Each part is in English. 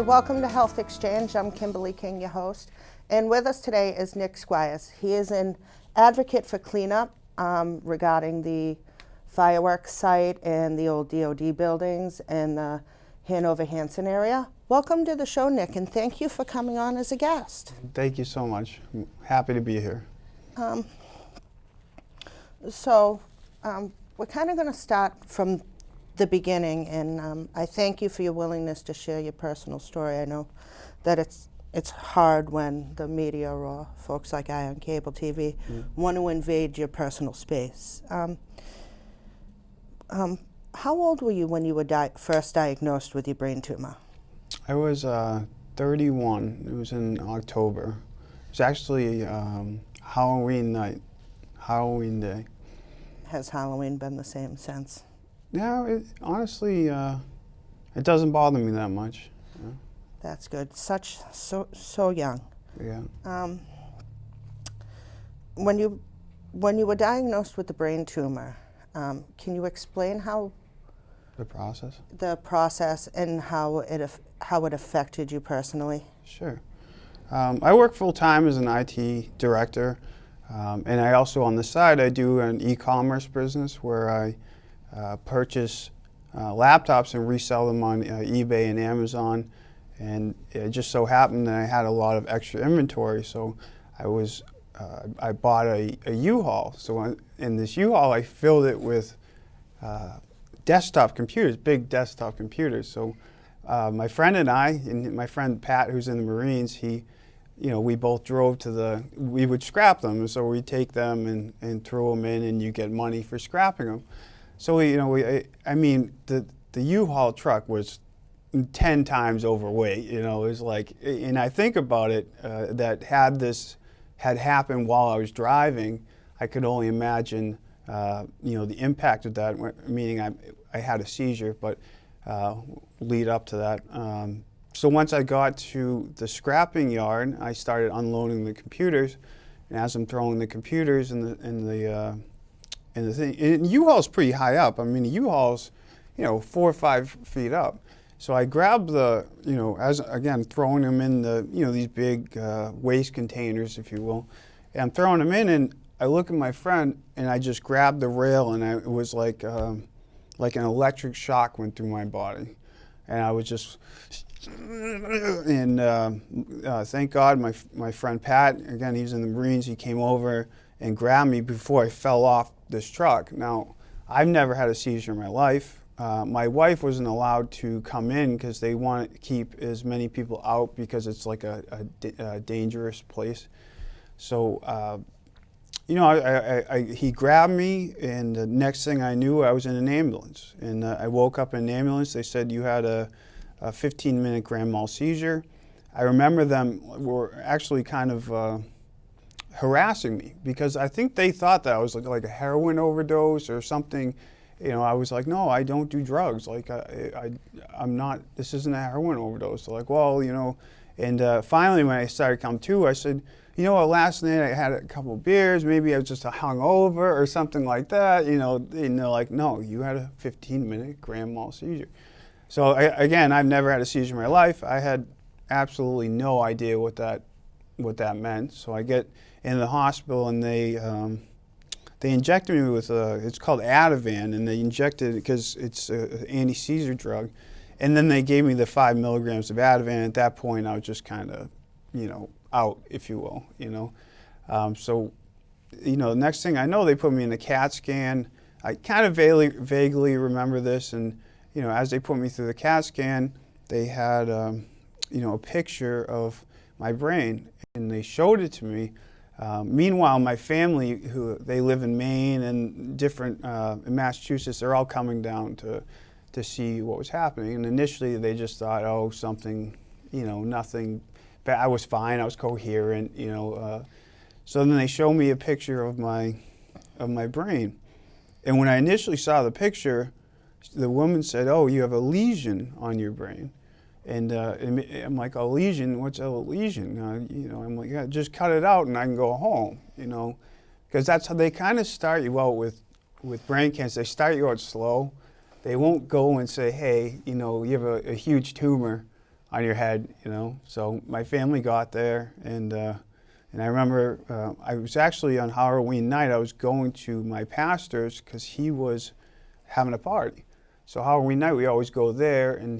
welcome to Health Exchange. I'm Kimberley King, your host. And with us today is Nick Squires. He is an advocate for cleanup regarding the fireworks site and the old DOD buildings and the Hanover Hanson area. Welcome to the show, Nick, and thank you for coming on as a guest. Thank you so much. I'm happy to be here. We're kind of going to start from the beginning, and I thank you for your willingness to share your personal story. I know that it's hard when the media or folks like I on cable TV want to invade your personal space. How old were you when you were first diagnosed with your brain tumor? I was 31. It was in October. It was actually Halloween night, Halloween day. Has Halloween been the same since? Yeah, honestly, it doesn't bother me that much. Yeah. That's good. So young. Yeah. When you were diagnosed with the brain tumor, can you explain how The process? The process and how it affected you personally? Sure. I work full-time as an IT director, and I also, on the side, I do an e-commerce business where I purchase laptops and resell them on eBay and Amazon. And it just so happened that I had a lot of extra inventory, so I bought a U-Haul. So in this U-Haul, I filled it with desktop computers, big desktop computers. So my friend and I, and my friend Pat, who's in the Marines, we both drove we would scrap them, and so we'd take them and throw them in, and you get money for scrapping them. So the U-Haul truck was 10 times overweight. It was like, and I think about it, that had this had happened while I was driving, I could only imagine, the impact of that. Meaning, I had a seizure, but lead up to that. So once I got to the scrapping yard, I started unloading the computers, and as I'm throwing the computers in the thing, and U-Haul's pretty high up. I mean, the U-Haul's, 4 or 5 feet up. So I grabbed throwing them in these big waste containers, if you will. And I'm throwing them in, and I look at my friend, and I just grabbed the rail, and it was like an electric shock went through my body. And I was just, and thank God my friend Pat, again, he's in the Marines, he came over and grabbed me before I fell off this truck. Now, I've never had a seizure in my life. My wife wasn't allowed to come in because they want to keep as many people out because it's like a dangerous place. So, he grabbed me, and the next thing I knew, I was in an ambulance. And I woke up in an ambulance. They said you had a 15-minute grand mal seizure. I remember them were actually kind of harassing me because I think they thought that I was like a heroin overdose or something. I was like, no, I don't do drugs. Like, I'm not, this isn't a heroin overdose. They're like, well, and finally when I started to come to, I said, last night I had a couple of beers, maybe I was just hungover or something like that, and they're like, no, you had a 15-minute grand mal seizure. So I've never had a seizure in my life. I had absolutely no idea what that meant. So I get in the hospital, and they injected me with it's called Ativan, and they injected it because it's an anti-seizure drug. And then they gave me the 5 milligrams of Ativan. At that point, I was just kind of, out, if you will, So, the next thing I know, they put me in a CAT scan. I kind of vaguely remember this, and, as they put me through the CAT scan, they had, a picture of my brain, and they showed it to me. Meanwhile, my family, they live in Maine and different, in Massachusetts, they're all coming down to see what was happening. And initially, they just thought, oh, something, nothing. But I was fine. I was coherent, So then they showed me a picture of my brain. And when I initially saw the picture, the woman said, oh, you have a lesion on your brain. And I'm like, a lesion? What's a lesion? I'm like, yeah, just cut it out and I can go home, Because that's how they kind of start you out with brain cancer. They start you out slow. They won't go and say, hey, you have a huge tumor on your head, So my family got there, and I remember I was actually on Halloween night. I was going to my pastor's because he was having a party. So Halloween night we always go there, and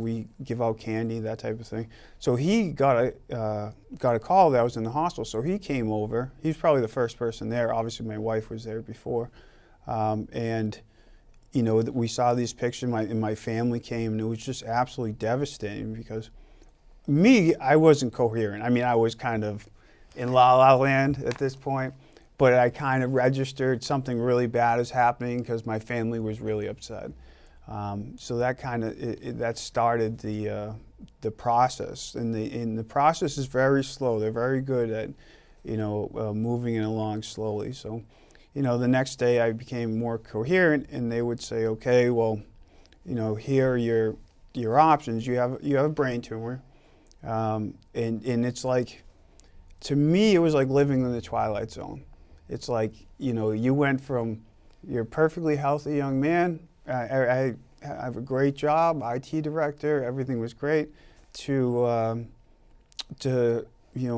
we give out candy, that type of thing. So he got a call that I was in the hospital. So he came over. He was probably the first person there. Obviously my wife was there before, and we saw these pictures. My family came, and it was just absolutely devastating because I wasn't coherent. I mean, I was kind of in la la land at this point, but I kind of registered something really bad is happening because my family was really upset. So that kind of that started the process, and the process is very slow. They're very good at moving it along slowly. So the next day I became more coherent, and they would say, okay, well, here are your options. You have a brain tumor, and it's like, to me, it was like living in the Twilight Zone. It's like, you went from, you're a perfectly healthy young man, I have a great job, IT director, everything was great, to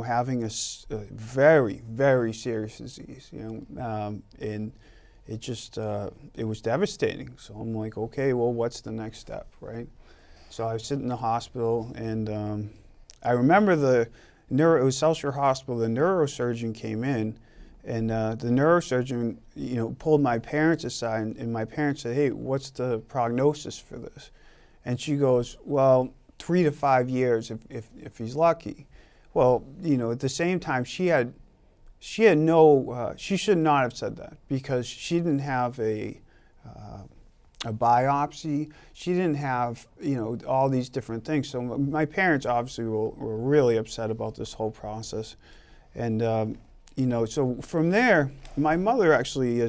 having a very, very serious disease, and it just, it was devastating. So I'm like, okay, well, what's the next step, right? So I was sitting in the hospital, and I remember it was South Shore Hospital, the neurosurgeon came in, and the neurosurgeon, pulled my parents aside, and my parents said, hey, what's the prognosis for this? And she goes, well, 3 to 5 years if he's lucky. Well, at the same time, she had no, she should not have said that, because she didn't have a biopsy. She didn't have, all these different things. So my parents obviously were really upset about this whole process. And, so from there, my mother actually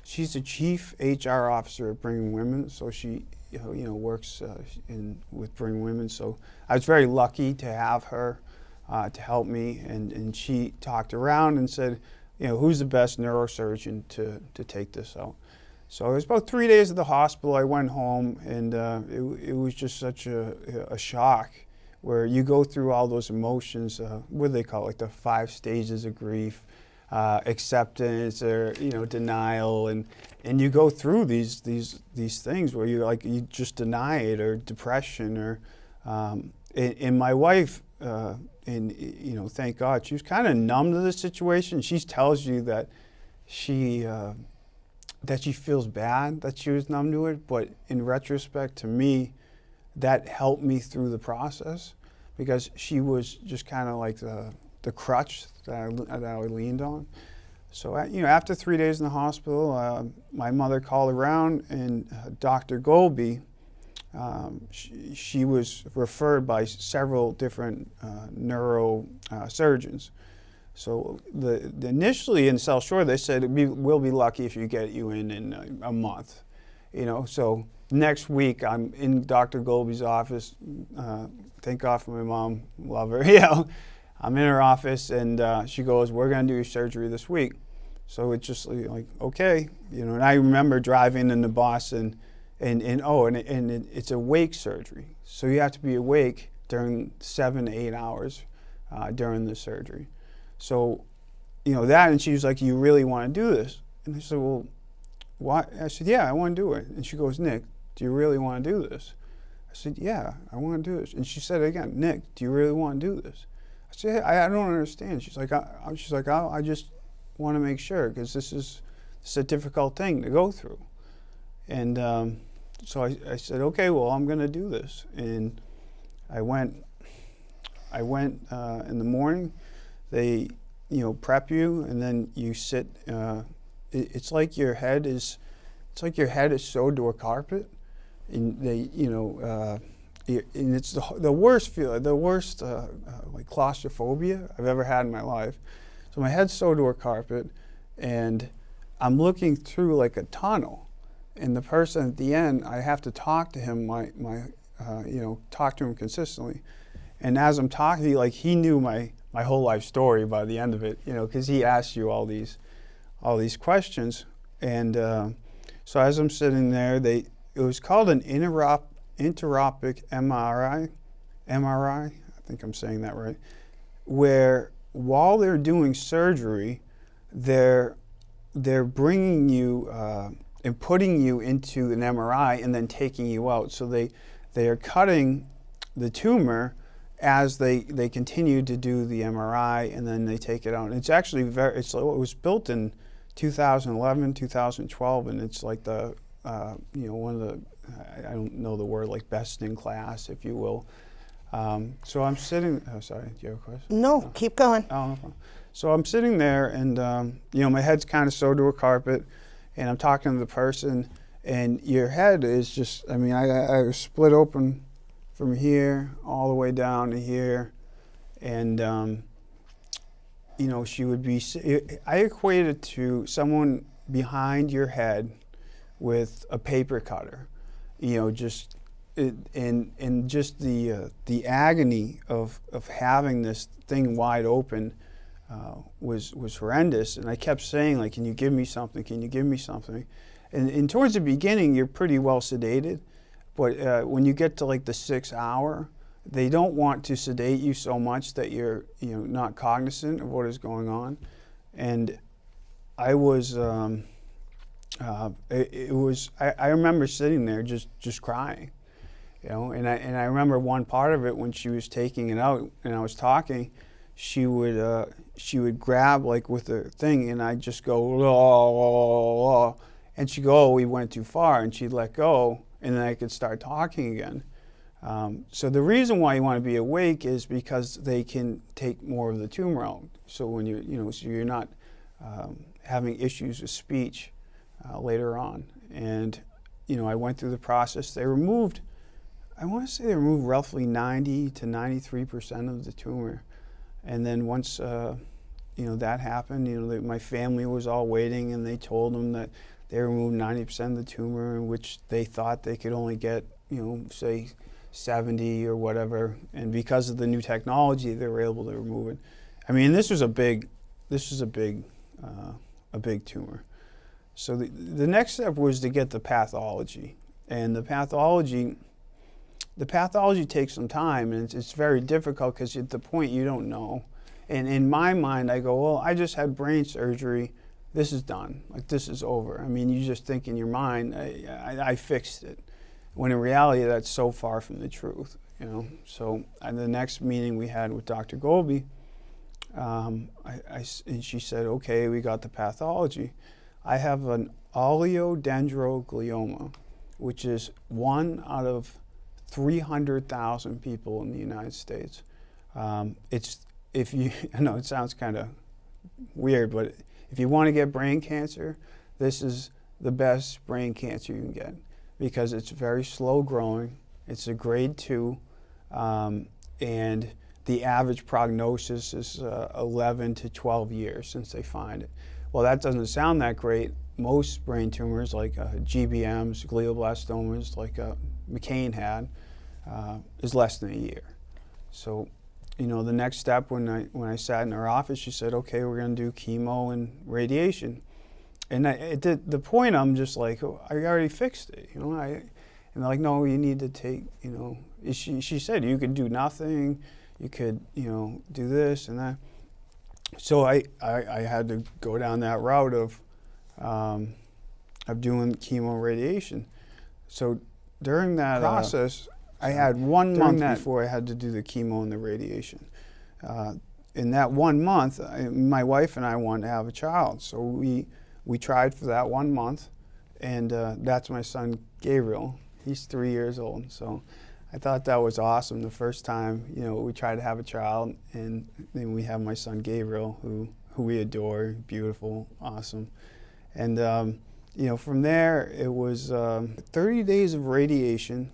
she's the chief HR officer at Brigham Women. So she, works with Brigham Women. So I was very lucky to have her to help me. And she talked around and said, who's the best neurosurgeon to take this out? So it was about 3 days at the hospital. I went home, and it was just such a shock, where you go through all those emotions, what do they call it, like the 5 stages of grief, acceptance, or denial, and you go through these things where you just deny it, or depression, or and my wife, and thank God, she was kind of numb to the situation. She tells you that she feels bad that she was numb to it, but in retrospect, to me, that helped me through the process, because she was just kind of like the crutch that I leaned on. So after 3 days in the hospital, my mother called around, and Dr. Golby, she was referred by several different neurosurgeons. So initially in South Shore, they said we'll be lucky if you get you in a month. So next week I'm in Dr. Golby's office. Thank God for my mom, love her. I'm in her office, and she goes, "We're going to do your surgery this week." So it's just like, okay, And I remember driving into Boston, and it's awake surgery. So you have to be awake during 7 to 8 hours during the surgery. So, that, and she was like, "You really want to do this?" And I said, "Well, why?" I said, "Yeah, I want to do it." And she goes, "Nick, do you really want to do this?" I said, "Yeah, I want to do this." And she said again, "Nick, do you really want to do this?" I said, "I don't understand." She's like, I just want to make sure, because this is a difficult thing to go through. And so I said, "Okay, well, I'm going to do this." And I went in the morning. They, prep you, and then you sit. It's like your head is sewed to a carpet, and they, and it's the worst feeling, like claustrophobia I've ever had in my life. So my head's sewed to a carpet, and I'm looking through like a tunnel, and the person at the end, I have to talk to him, talk to him consistently. And as I'm talking, he knew my whole life story by the end of it, because he asked you all these questions. And so as I'm sitting there, it was called an interopic MRI. MRI, I think I'm saying that right, where while they're doing surgery, they're bringing you and putting you into an MRI and then taking you out. So they are cutting the tumor as they continue to do the MRI, and then they take it out. And it's actually it was built in 2011, 2012, and it's like the one of the, I don't know the word, like best in class, if you will. So I'm sitting. Oh, sorry. Do you have a question? No, keep going. Oh, no problem. So I'm sitting there, and my head's kind of sewed to a carpet, and I'm talking to the person, and your head is just. I mean, I was split open from here all the way down to here, and she would be. I equate it to someone behind your head with a paper cutter, just. And just the agony of having this thing wide open was horrendous. And I kept saying, like, can you give me something? Can you give me something? And towards the beginning, you're pretty well sedated. But when you get to like the 6th hour, they don't want to sedate you so much that you're not cognizant of what is going on. And I was, I remember sitting there just crying. And I remember one part of it when she was taking it out and I was talking, she would grab like with the thing and I'd just go, "Oh," and she'd go, "Oh, we went too far," and she'd let go, and then I could start talking again. So the reason why you want to be awake is because they can take more of the tumor out. So when so you're not having issues with speech later on. And I went through the process. They removed. I want to say they removed roughly 90 to 93% of the tumor, and then once that happened, my family was all waiting, and they told them that they removed 90% of the tumor, in which they thought they could only get say 70 or whatever, and because of the new technology, they were able to remove it. I mean, this was a big tumor. So the next step was to get the pathology, and the pathology takes some time, and it's very difficult because at the point you don't know. And in my mind, I go, well, I just had brain surgery. This is done. Like, this is over. I mean, you just think in your mind, I fixed it. When in reality, that's so far from the truth, So the next meeting we had with Dr. Golby, and she said, okay, we got the pathology. I have an oligodendroglioma, which is 1 out of 300,000 people in the United States. I know it sounds kind of weird, but if you want to get brain cancer, this is the best brain cancer you can get because it's very slow growing. It's a grade 2, and the average prognosis is 11 to 12 years since they find it. Well, that doesn't sound that great. Most brain tumors, like GBMs, glioblastomas, like McCain had, is less than a year. So, the next step when I sat in her office, she said, "Okay, we're going to do chemo and radiation." And at the point, I'm just like, oh, I already fixed it, And they're like, "No, you need to take, She said you could do nothing, you could, do this and that." So I had to go down that route of doing chemo and radiation. So during that process, I had 1 month before I had to do the chemo and the radiation. In that 1 month, my wife and I wanted to have a child. So we tried for that 1 month, and that's my son Gabriel. He's 3 years old. So I thought that was awesome. The first time, we tried to have a child, and then we have my son Gabriel, who we adore, beautiful, awesome. And from there, it was 30 days of radiation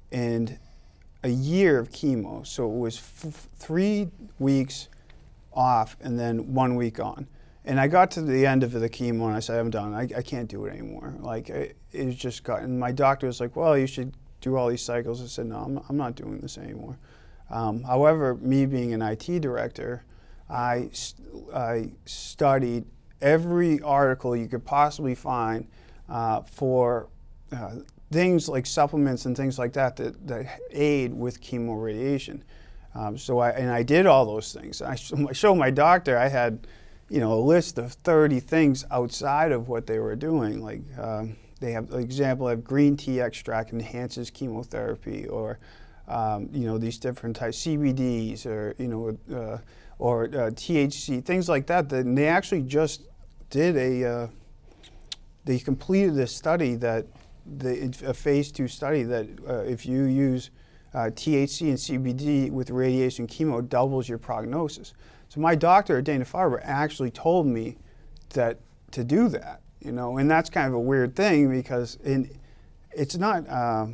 and a year of chemo. So it was 3 weeks off and then 1 week on. And I got to the end of the chemo and I said, I'm done. I can't do it anymore. Like, it was just and my doctor was like, well, you should do all these cycles. I said, no, I'm not doing this anymore. However, me being an IT director, I studied every article you could possibly find for things like supplements and things like that that aid with chemo radiation. So I did all those things. I showed my doctor. I had, a list of 30 things outside of what they were doing. Like they have, for example, have green tea extract enhances chemotherapy, or these different types, CBDs, or THC, things like that. And they actually just did they completed a study a phase 2 study that if you use THC and CBD with radiation chemo, doubles your prognosis. So my doctor at Dana-Farber actually told me that to do that, and that's kind of a weird thing because it's not. I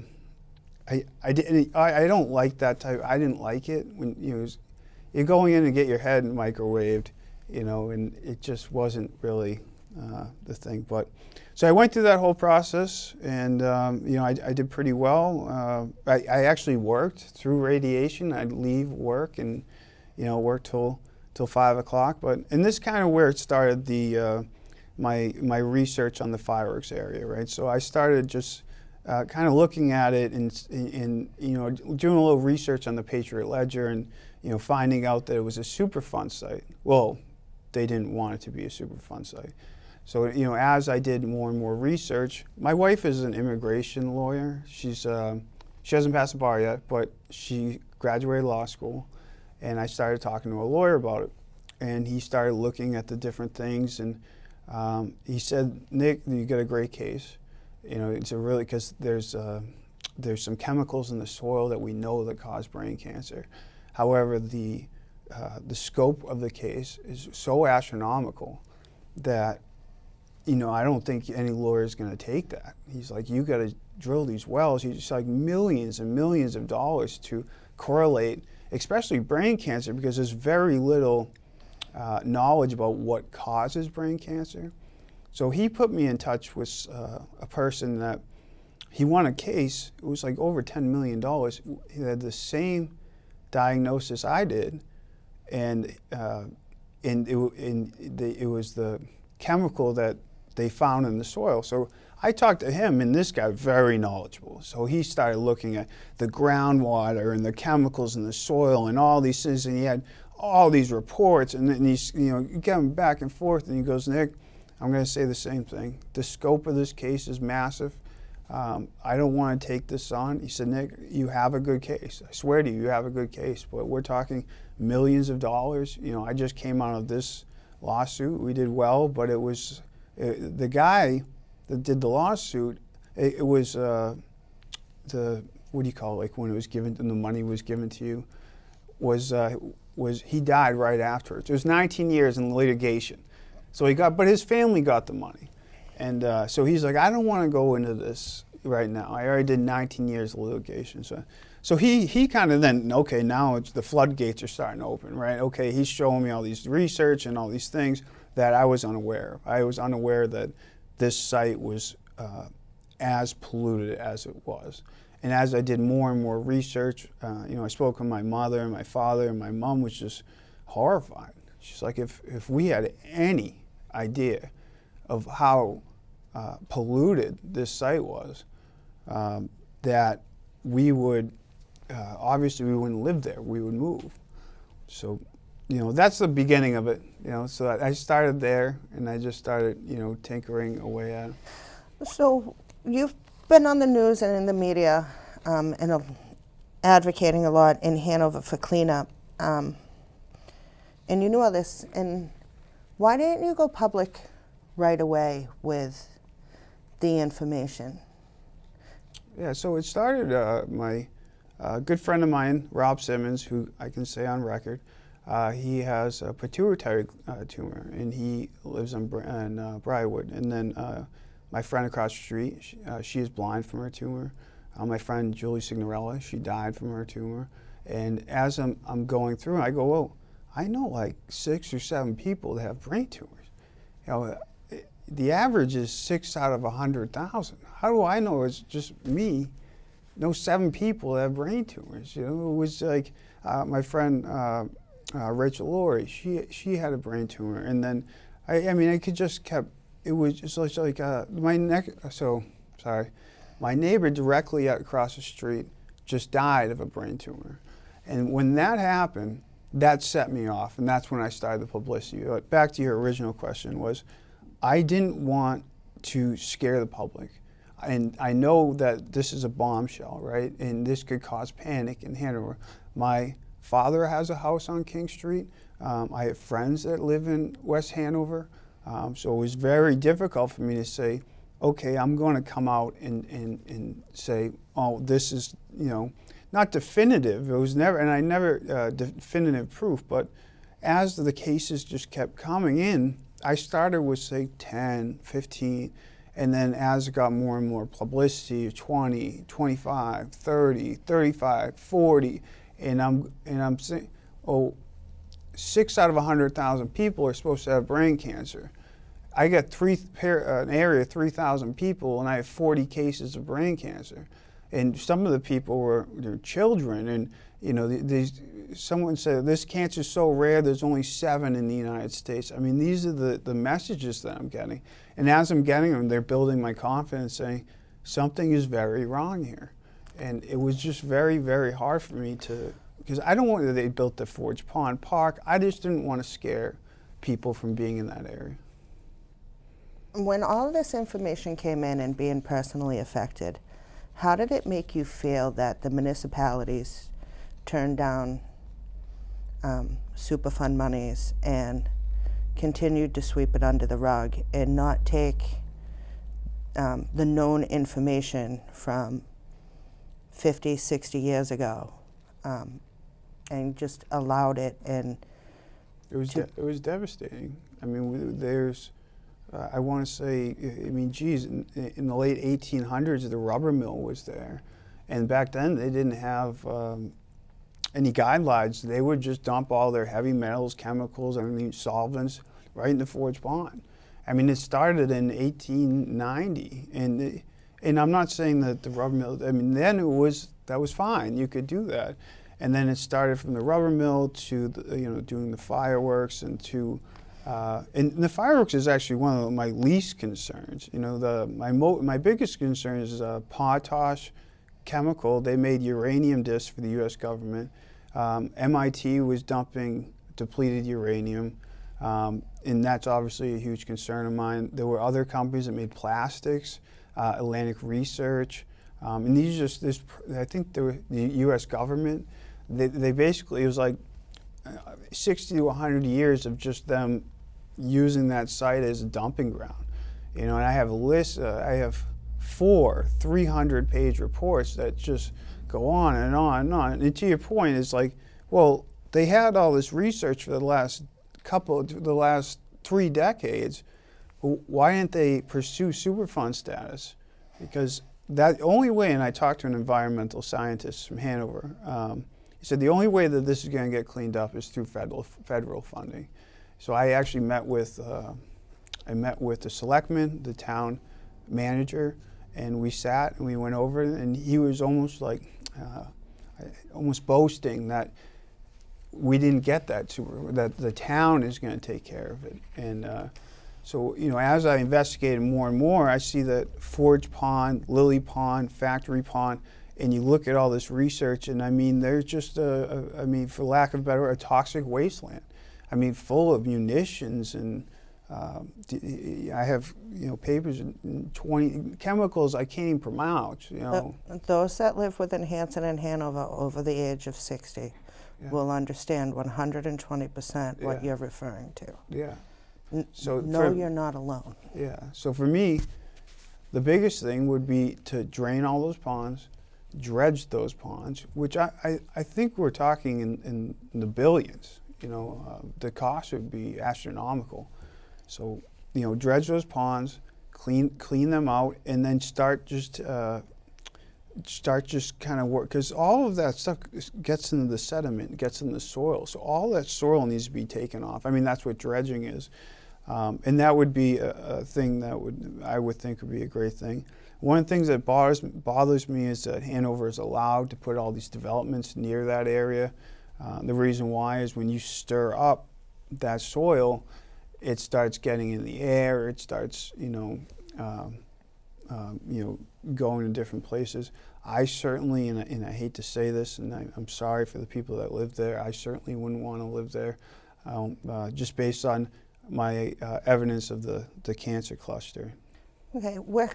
don't like that type. I didn't like it when you're going in to get your head microwaved, and it just wasn't really the thing. But so I went through that whole process, and I did pretty well. I actually worked through radiation. I'd leave work and work till 5 o'clock. And this kind of where it started my research on the fireworks area, right? So I started just kind of looking at it and doing a little research on the Patriot Ledger and finding out that it was a Superfund site. Well, they didn't want it to be a Superfund site. So as I did more and more research, my wife is an immigration lawyer. She hasn't passed the bar yet, but she graduated law school, and I started talking to a lawyer about it. And he started looking at the different things, and he said, "Nick, you got a great case. It's because there's some chemicals in the soil that we know that cause brain cancer. However, the scope of the case is so astronomical that I don't think any lawyer is going to take that." He's like, "You got to drill these wells." He's like millions and millions of dollars to correlate, especially brain cancer, because there's very little knowledge about what causes brain cancer. So he put me in touch with a person that he won a case. It was like over $10 million. He had the same diagnosis I did, and it was the chemical that they found in the soil. So I talked to him, and this guy very knowledgeable. So he started looking at the groundwater and the chemicals in the soil and all these things, and he had all these reports, and then he's going back and forth, and he goes, "Nick, I'm going to say the same thing. The scope of this case is massive. I don't want to take this on." He said, "Nick, you have a good case. I swear to you, you have a good case. But we're talking millions of dollars. I just came out of this lawsuit. We did well, but it was the guy that did the lawsuit. It was what do you call it? Like when it was given, and the money was given to you, was he died right afterwards. It was 19 years in litigation. So but his family got the money. And so he's like, "I don't want to go into this right now. I already did 19 years of litigation." So he kind of then, okay, now the floodgates are starting to open, right? Okay, he's showing me all these research and all these things that I was unaware of. I was unaware that this site was as polluted as it was. And as I did more and more research, I spoke with my mother and my father, and my mom was just horrified. She's like, if we had any idea of how polluted this site was, that we would, obviously we wouldn't live there, we would move. So, that's the beginning of it. So I started there, and I just started, tinkering away at it. So you've been on the news and in the media and advocating a lot in Hanover for cleanup. And you knew all this. And why didn't you go public right away with the information? Yeah, so it started, my good friend of mine, Rob Simmons, who I can say on record, he has a pituitary tumor, and he lives in Briarwood. And then my friend across the street, she is blind from her tumor. My friend Julie Signorella, she died from her tumor. And as I'm going through, I go, "Well, I know like 6 or 7 people that have brain tumors. The average is 6 out of 100,000. How do I know it's just me? No 7 people that have brain tumors." It was like my friend Rachel Laurie. She had a brain tumor, and then I mean I could just kept. It was just like my neck. So sorry. My neighbor directly across the street just died of a brain tumor. And when that happened, that set me off, and that's when I started the publicity. But back to your original question was, I didn't want to scare the public. And I know that this is a bombshell, right? And this could cause panic in Hanover. My father has a house on King Street. I have friends that live in West Hanover. So it was very difficult for me to say, okay, I'm going to come out and say, oh, this is, not definitive. It was never, and I never definitive proof, but as the cases just kept coming in, I started with, say, 10, 15, and then as it got more and more publicity, 20, 25, 30, 35, 40, and I'm saying, 6 out of 100,000 people are supposed to have brain cancer. I got an area of 3,000 people, and I have 40 cases of brain cancer. And some of the people were children, and someone said, this cancer is so rare, there's only 7 in the United States. I mean, these are the messages that I'm getting. And as I'm getting them, they're building my confidence, saying, something is very wrong here. And it was just very, very hard for me because I don't want that they built the Forge Pond Park. I just didn't want to scare people from being in that area. When all of this information came in and being personally affected, how did it make you feel that the municipalities turned down Superfund monies and continued to sweep it under the rug and not take the known information from 50, 60 years ago and just allowed it? And it was devastating. I mean, there's I want to say, I mean, geez, in the late 1800s, the rubber mill was there. And back then, they didn't have any guidelines. They would just dump all their heavy metals, chemicals, everything, solvents, right in the Forge Pond. I mean, it started in 1890. And I'm not saying that the rubber mill, I mean, then that was fine. You could do that. And then it started from the rubber mill to, doing the fireworks and to, and the fireworks is actually one of my least concerns. My biggest concern is potash chemical. They made uranium discs for the U.S. government. MIT was dumping depleted uranium, and that's obviously a huge concern of mine. There were other companies that made plastics, Atlantic Research, and these I think the U.S. government. They basically, it was like 60 to 100 years of just them using that site as a dumping ground. And I have a list, I have 4 300-page reports that just go on and on and on. And to your point, it's like, well, they had all this research for the last 3 decades. Why didn't they pursue Superfund status? Because that only way, and I talked to an environmental scientist from Hanover, he said the only way that this is going to get cleaned up is through federal funding. So I actually met with the selectman, the town manager, and we sat and we went over it, and he was almost like, almost boasting that we didn't get that that the town is going to take care of it. And so as I investigated more and more, I see that Forge Pond, Lily Pond, Factory Pond, and you look at all this research, and I mean, there's just for lack of a better word, a toxic wasteland. I mean, full of munitions, and I have papers and 20 chemicals I can't even pronounce. Those that live within Hanson and Hanover over the age of 60 will understand 120% what you're referring to. Yeah. You're not alone. Yeah. So for me, the biggest thing would be to drain all those ponds, dredge those ponds, which I think we're talking in the billions. The cost would be astronomical. So, dredge those ponds, clean them out, and then start just kind of work, because all of that stuff gets into the sediment, gets in the soil. So all that soil needs to be taken off. I mean, that's what dredging is. And that would be a thing that I would think would be a great thing. One of the things that bothers me is that Hanover is allowed to put all these developments near that area. The reason why is when you stir up that soil, it starts getting in the air. It starts, going to different places. I certainly, and I hate to say this, and I'm sorry for the people that live there, I certainly wouldn't want to live there, just based on my evidence of the cancer cluster. Okay, we're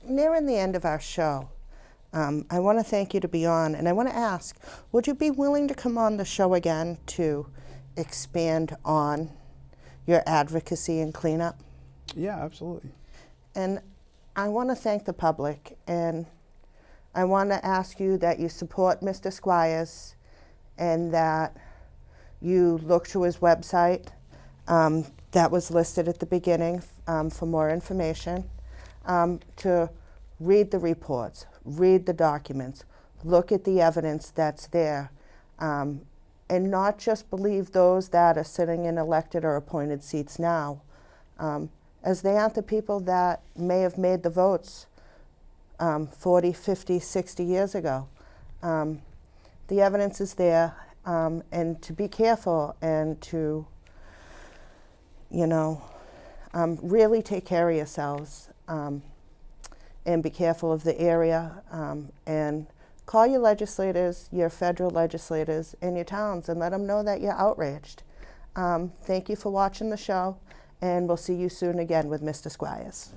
nearing the end of our show. I want to thank you to be on, and I want to ask, would you be willing to come on the show again to expand on your advocacy and cleanup? Yeah, absolutely. And I want to thank the public, and I want to ask you that you support Mr. Squires and that you look to his website that was listed at the beginning for more information, to read the reports, read the documents, look at the evidence that's there, and not just believe those that are sitting in elected or appointed seats now, as they aren't the people that may have made the votes 40, 50, 60 years ago. The evidence is there, and to be careful and to, really take care of yourselves, and be careful of the area, and call your legislators, your federal legislators in your towns, and let them know that you're outraged. Thank you for watching the show, and we'll see you soon again with Mr. Squires.